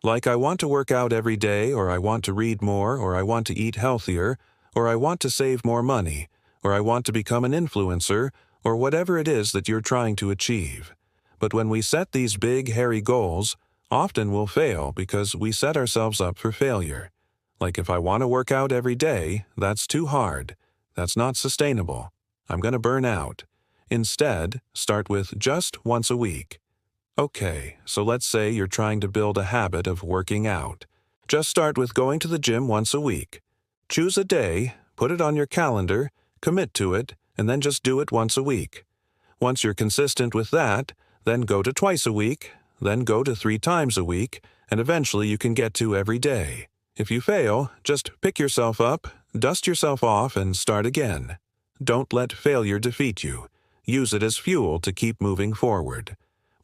Like I want to work out every day, or I want to read more, or I want to eat healthier, or I want to save more money, or I want to become an influencer, or whatever it is that you're trying to achieve. But when we set these big, hairy goals, often we'll fail because we set ourselves up for failure. Like if I want to work out every day, that's too hard. That's not sustainable. I'm going to burn out. Instead, start with just once a week. Okay, so let's say you're trying to build a habit of working out. Just start with going to the gym once a week. Choose a day, put it on your calendar, commit to it, and then just do it once a week. Once you're consistent with that, then go to twice a week, then go to 3 times a week, and eventually you can get to every day. If you fail, just pick yourself up, dust yourself off, and start again. Don't let failure defeat you. Use it as fuel to keep moving forward.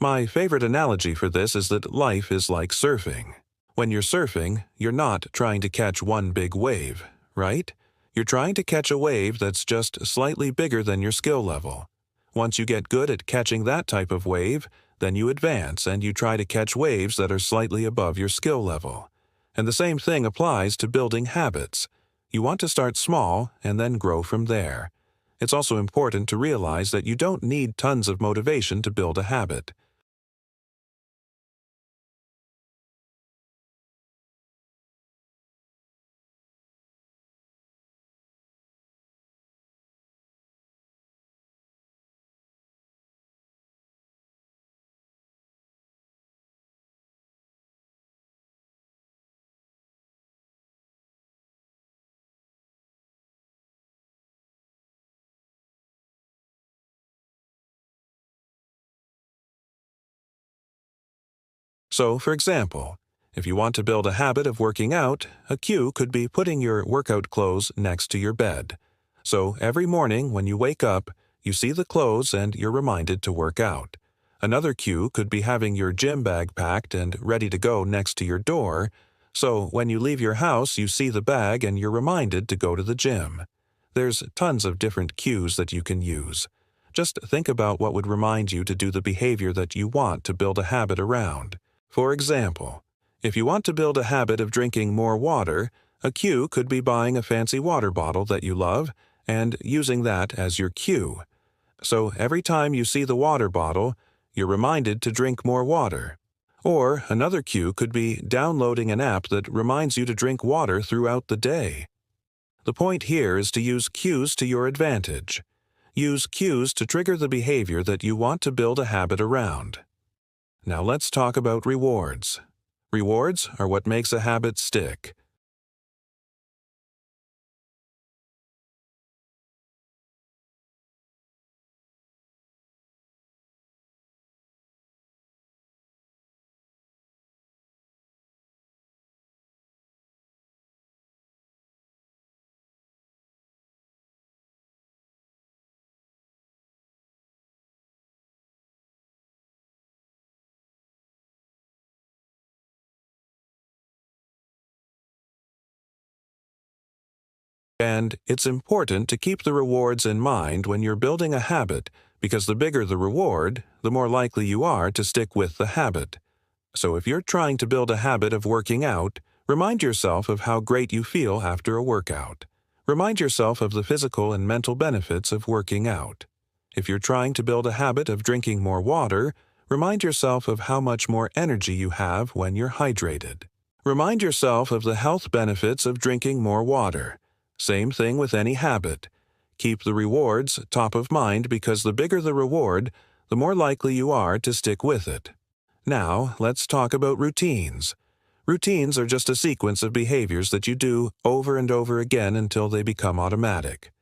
My favorite analogy for this is that life is like surfing. When you're surfing, you're not trying to catch one big wave, right? You're trying to catch a wave that's just slightly bigger than your skill level. Once you get good at catching that type of wave, then you advance and you try to catch waves that are slightly above your skill level. And the same thing applies to building habits. You want to start small and then grow from there. It's also important to realize that you don't need tons of motivation to build a habit. So, for example, if you want to build a habit of working out, a cue could be putting your workout clothes next to your bed. So, every morning when you wake up, you see the clothes and you're reminded to work out. Another cue could be having your gym bag packed and ready to go next to your door, so when you leave your house, you see the bag and you're reminded to go to the gym. There's tons of different cues that you can use. Just think about what would remind you to do the behavior that you want to build a habit around. For example, if you want to build a habit of drinking more water, a cue could be buying a fancy water bottle that you love and using that as your cue. So every time you see the water bottle, you're reminded to drink more water. Or another cue could be downloading an app that reminds you to drink water throughout the day. The point here is to use cues to your advantage. Use cues to trigger the behavior that you want to build a habit around. Now let's talk about rewards. Rewards are what makes a habit stick. And it's important to keep the rewards in mind when you're building a habit, because the bigger the reward, the more likely you are to stick with the habit. So if you're trying to build a habit of working out, remind yourself of how great you feel after a workout. Remind yourself of the physical and mental benefits of working out. If you're trying to build a habit of drinking more water, remind yourself of how much more energy you have when you're hydrated. Remind yourself of the health benefits of drinking more water. Same thing with any habit. Keep the rewards top of mind because the bigger the reward, the more likely you are to stick with it. Now, let's talk about routines. Routines are just a sequence of behaviors that you do over and over again until they become automatic.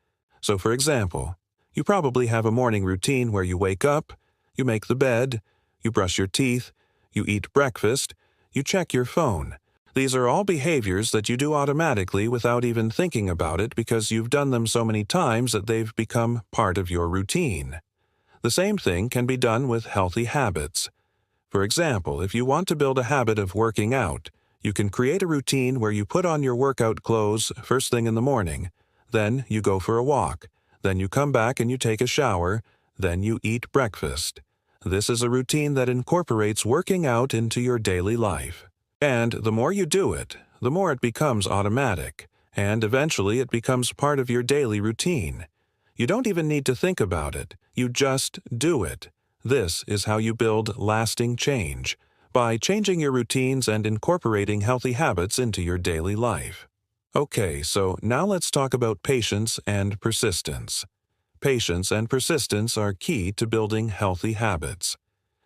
So, for example, you probably have a morning routine where you wake up, you make the bed, you brush your teeth, you eat breakfast, you check your phone. These are all behaviors that you do automatically without even thinking about it because you've done them so many times that they've become part of your routine. The same thing can be done with healthy habits. For example, if you want to build a habit of working out, you can create a routine where you put on your workout clothes first thing in the morning, then you go for a walk, then you come back and you take a shower, then you eat breakfast. This is a routine that incorporates working out into your daily life. And the more you do it, the more it becomes automatic, and eventually it becomes part of your daily routine. You don't even need to think about it, you just do it. This is how you build lasting change, by changing your routines and incorporating healthy habits into your daily life. Okay, so now let's talk about patience and persistence. Patience and persistence are key to building healthy habits.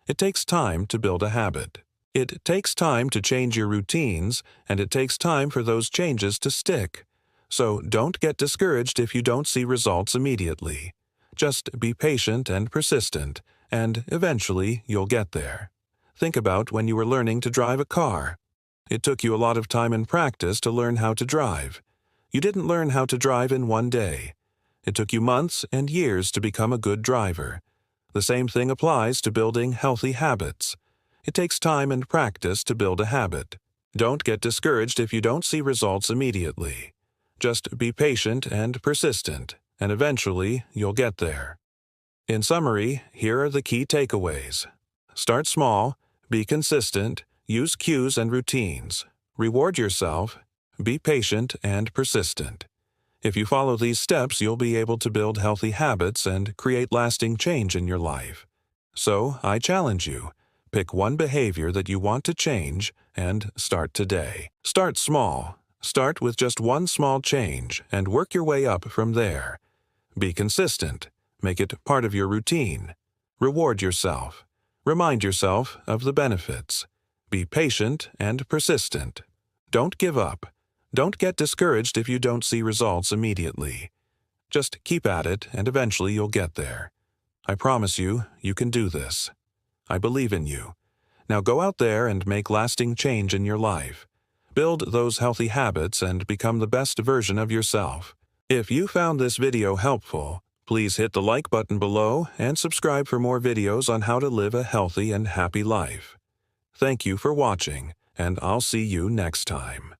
It takes time to build a habit. It takes time to change your routines, and it takes time for those changes to stick. So don't get discouraged if you don't see results immediately. Just be patient and persistent, and eventually you'll get there. Think about when you were learning to drive a car. It took you a lot of time and practice to learn how to drive. You didn't learn how to drive in one day. It took you months and years to become a good driver. The same thing applies to building healthy habits. It takes time and practice to build a habit. Don't get discouraged if you don't see results immediately. Just be patient and persistent, and eventually you'll get there. In summary, here are the key takeaways. Start small, be consistent, use cues and routines, reward yourself, be patient and persistent. If you follow these steps, you'll be able to build healthy habits and create lasting change in your life. So, I challenge you. Pick one behavior that you want to change and start today. Start small. Start with just one small change and work your way up from there. Be consistent. Make it part of your routine. Reward yourself. Remind yourself of the benefits. Be patient and persistent. Don't give up. Don't get discouraged if you don't see results immediately. Just keep at it and eventually you'll get there. I promise you, you can do this. I believe in you. Now go out there and make lasting change in your life. Build those healthy habits and become the best version of yourself. If you found this video helpful, please hit the like button below and subscribe for more videos on how to live a healthy and happy life. Thank you for watching, and I'll see you next time.